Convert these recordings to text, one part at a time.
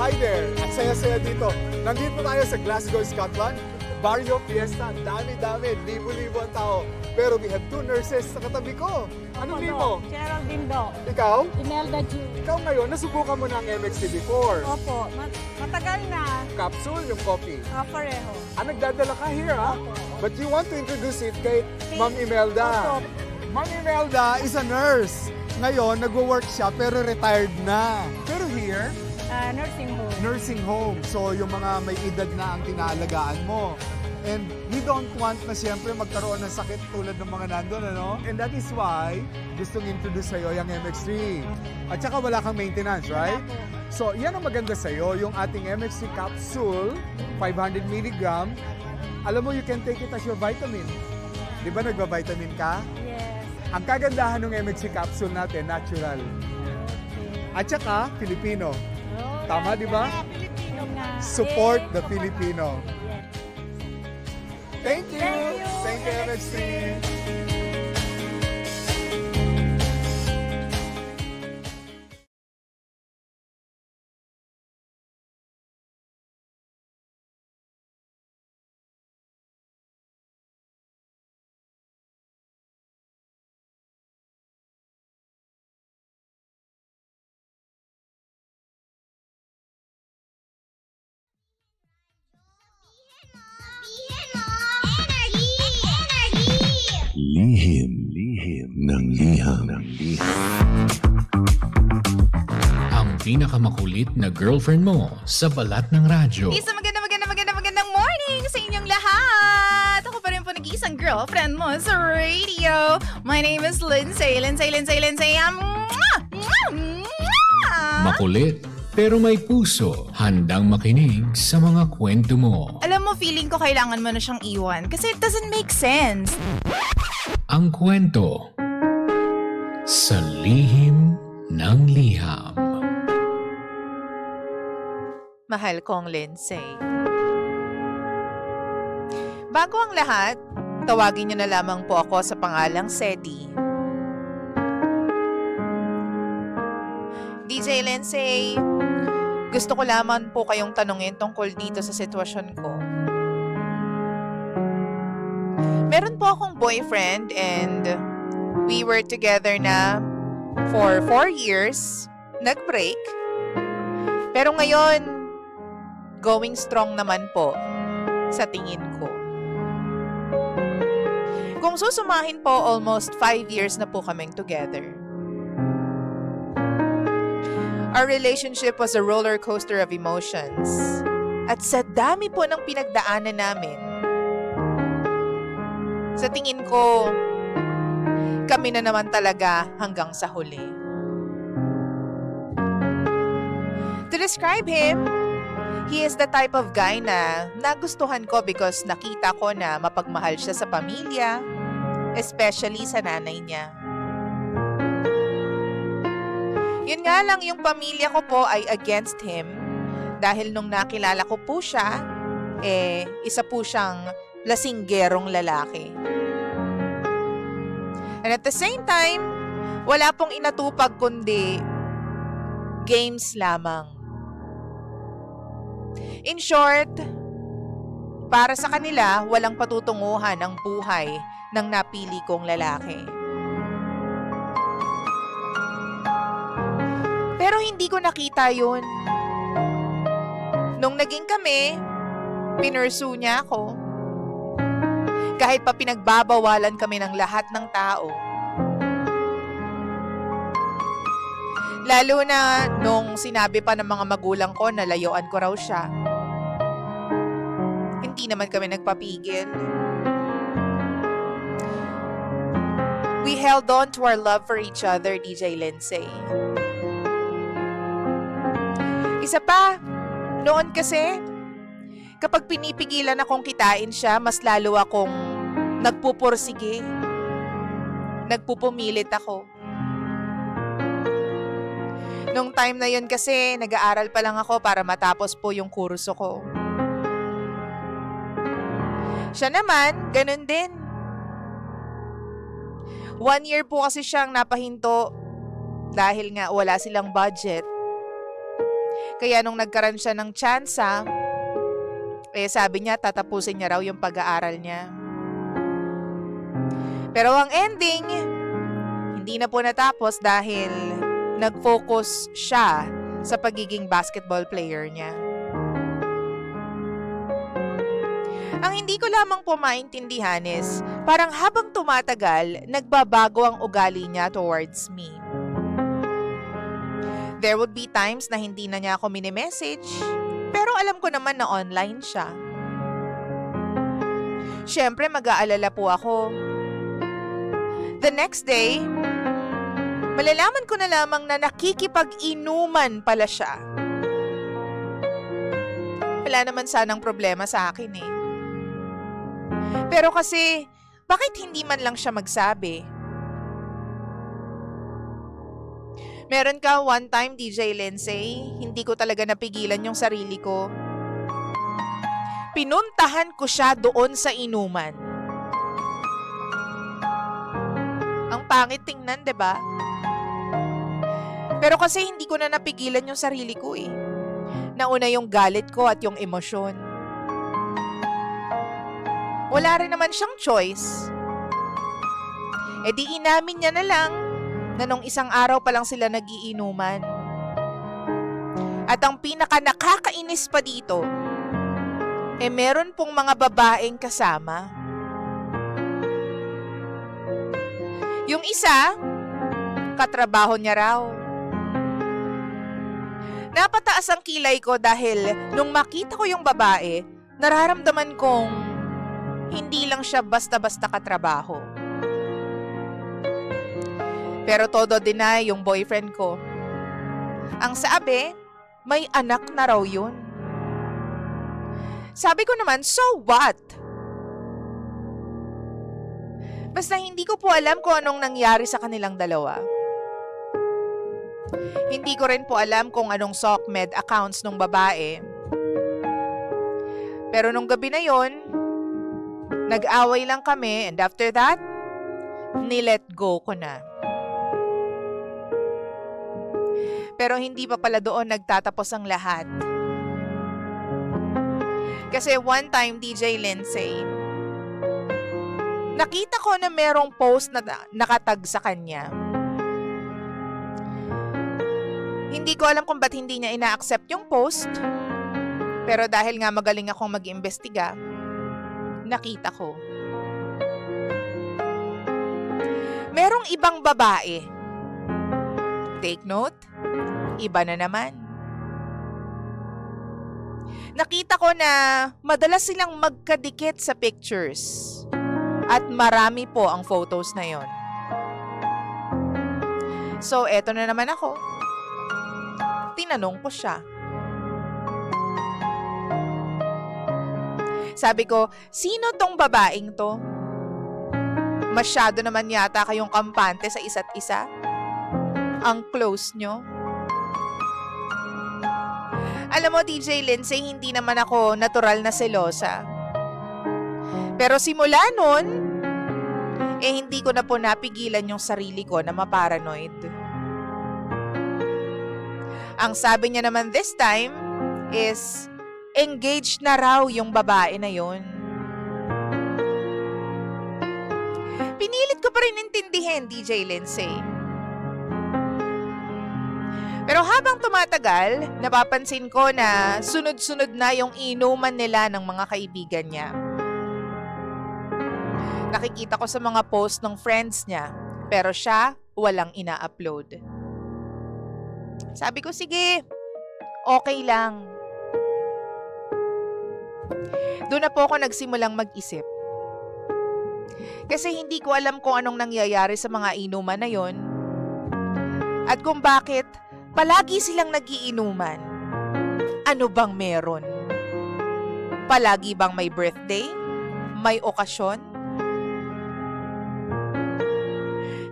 Hi there! At saya-saya dito. Nandito tayo sa Glasgow, Scotland. Barrio Fiesta, dami-dami, libo-libo ang tao. Pero we have two nurses sa katabi ko. Anong name mo? Geraldine Do. Ikaw? Imelda Ju. Ikaw ngayon, nasubukan mo na ang MXT before. Opo, matagal na. Capsule, yung coffee. Pareho. Nagdadala ka here, ha? Opo. But you want to introduce it kay Ma'am Imelda. Opo. Ma'am Imelda is a nurse. Ngayon, nagwo-work siya pero retired na. Pero here, Nursing home. nursing home. So, yung mga may edad na ang tinaalagaan mo. And we don't want na siyempre magkaroon ng sakit tulad ng mga nandun, ano? And that is why gustong introduce sa'yo yung MX3. At saka wala kang maintenance, right? Wala po. So, yan ang maganda sa'yo, yung ating MX3 capsule, 500 mg. Alam mo, you can take it as your vitamin. Di ba nagba-vitamin ka? Yes. Ang kagandahan ng MX3 capsule natin, natural. Okay. At saka, Filipino. Oh, Tama, di ba? Filipino nga. Support the Support. Filipino. Yes. Thank you! Thank you, Thank you, MX3! Lihim ng liham. Ang pinakamakulit na girlfriend mo sa balat ng radyo. Isang magandang morning sa inyong lahat! Ako pa rin po nag-iisang girlfriend mo sa radio. My name is Lindsay. Makulit pero may puso, handang makinig sa mga kwento mo. Alam mo, feeling ko kailangan mo na siyang iwan kasi it doesn't make sense. Ang kwento sa lihim ng liham. Mahal kong Lindsay. Bago ang lahat, tawagin niyo na lamang po ako sa pangalang Sedi. DJ Lindsay, gusto ko lamang po kayong tanungin tungkol dito sa sitwasyon ko. Meron po akong boyfriend and we were together na for 4 years. Nag-break. Pero ngayon, going strong naman po sa tingin ko. Kung susumahin po, almost 5 years na po kaming together. Our relationship was a roller coaster of emotions. At sa dami po ng pinagdaanan namin, sa tingin ko, kami na naman talaga hanggang sa huli. To describe him, he is the type of guy na nagustuhan ko because nakita ko na mapagmahal siya sa pamilya, especially sa nanay niya. Yun nga lang, yung pamilya ko po ay against him dahil nung nakilala ko po siya, isa po siyang lasinggerong lalaki. And at the same time, wala pong inatupag kundi games lamang. In short, para sa kanila, walang patutunguhan ang buhay ng napili kong lalaki. Pero hindi ko nakita yun. Nung naging kami, pinursu niya ako. Kahit pa pinagbabawalan kami ng lahat ng tao. Lalo na nung sinabi pa ng mga magulang ko na layuan ko raw siya. Hindi naman kami nagpapigil. We held on to our love for each other, DJ Lindsay. Isa pa, noon kasi, kapag pinipigilan akong kitain siya, mas lalo akong nagpupursige. Nagpupumilit ako. Nung time na yun kasi, nag-aaral pa lang ako para matapos po yung kurso ko. Siya naman, ganun din. 1 year po kasi siyang napahinto dahil nga wala silang budget. Kaya nung nagkaroon siya ng tsansa, sabi niya tatapusin niya raw yung pag-aaral niya. Pero ang ending, hindi na po natapos dahil nag-focus siya sa pagiging basketball player niya. Ang hindi ko lamang po maintindihan is, parang habang tumatagal, nagbabago ang ugali niya towards me. There would be times na hindi na niya ako mini-message, pero alam ko naman na online siya. Siyempre, mag-aalala po ako. The next day, malalaman ko na lamang na nakikipag-inuman pala siya. Wala naman sanang problema sa akin eh. Pero kasi, bakit hindi man lang siya magsabi? Meron ka one time, DJ Lindsay, hindi ko talaga napigilan yung sarili ko. Pinuntahan ko siya doon sa inuman. Ang pangit tingnan, 'di ba? Pero kasi hindi ko na napigilan yung sarili ko eh. Nauna yung galit ko at yung emosyon. Wala rin naman siyang choice. Di inamin niya na lang na nung isang araw pa lang sila nagiinuman. At ang pinaka nakakainis pa dito, meron pong mga babaeng kasama. Yung isa, katrabaho niya raw. Napataas ang kilay ko dahil nung makita ko yung babae, nararamdaman kong hindi lang siya basta-basta katrabaho. Pero todo deny yung boyfriend ko. Ang sabi, may anak na raw yun. Sabi ko naman, so what? Basta hindi ko po alam kung anong nangyari sa kanilang dalawa. Hindi ko rin po alam kung anong SOCMED accounts ng babae. Pero nung gabi na yon, nag-away lang kami and after that, nilet go ko na. Pero hindi pa pala doon nagtatapos ang lahat. Kasi one time, DJ Lindsay, nakita ko na merong post na nakatag sa kanya. Hindi ko alam kung ba't hindi niya ina-accept yung post. Pero dahil nga magaling akong mag-imbestiga, nakita ko. Merong ibang babae. Take note, iba na naman. Nakita ko na madalas silang magkadikit sa pictures. At marami po ang photos na yon. So, eto na naman ako. Tinanong ko siya. Sabi ko, sino tong babaeng to? Masyado naman yata kayong kampante sa isa't isa. Ang close nyo. Alam mo, DJ Lindsay, hindi naman ako natural na selosa. Pero simula nun, hindi ko na po napigilan yung sarili ko na maparanoid. Ang sabi niya naman this time is, engaged na raw yung babae na yon. Pinilit ko pa rin intindihin, DJ Lindsay. Pero habang tumatagal, napapansin ko na sunod-sunod na yung inuman nila ng mga kaibigan niya. Nakikita ko sa mga post ng friends niya, pero siya walang ina-upload. Sabi ko, sige, okay lang. Doon na po ako nagsimulang mag-isip. Kasi hindi ko alam kung anong nangyayari sa mga inuman na yon. At kung bakit palagi silang nagiinuman. Ano bang meron? Palagi bang may birthday? May okasyon?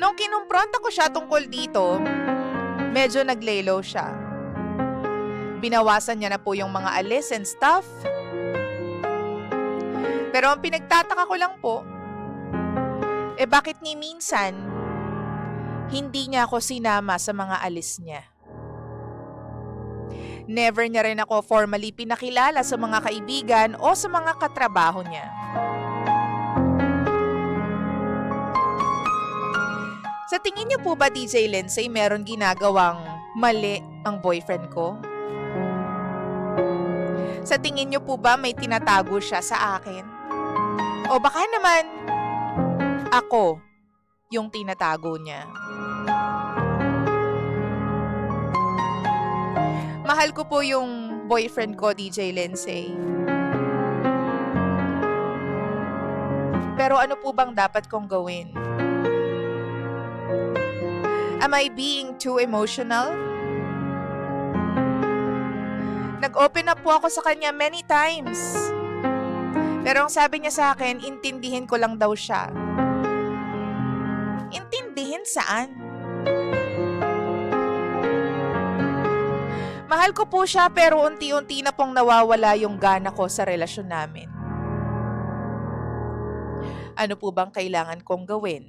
Nung kinumpronta ko siya tungkol dito, medyo naglaylo siya. Binawasan niya na po yung mga alis and stuff. Pero ang pinagtataka ko lang po, bakit ni minsan, hindi niya ako sinama sa mga alis niya? Never niya rin ako formally pinakilala sa mga kaibigan o sa mga katrabaho niya. Sa tingin niyo po ba, DJ Lindsay, meron ginagawang mali ang boyfriend ko? Sa tingin niyo po ba may tinatago siya sa akin? O baka naman ako yung tinatago niya? Mahal ko po yung boyfriend ko, DJ Lindsay. Pero ano po bang dapat kong gawin? Am I being too emotional? Nag-open up po ako sa kanya many times. Pero ang sabi niya sa akin, intindihin ko lang daw siya. Intindihin saan? Mahal ko po siya pero unti-unti na pong nawawala yung gana ko sa relasyon namin. Ano po bang kailangan kong gawin?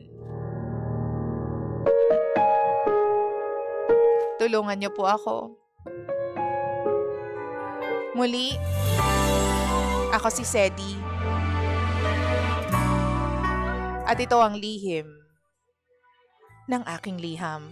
Tulungan niyo po ako. Muli, ako si Sedi. At ito ang lihim ng aking liham.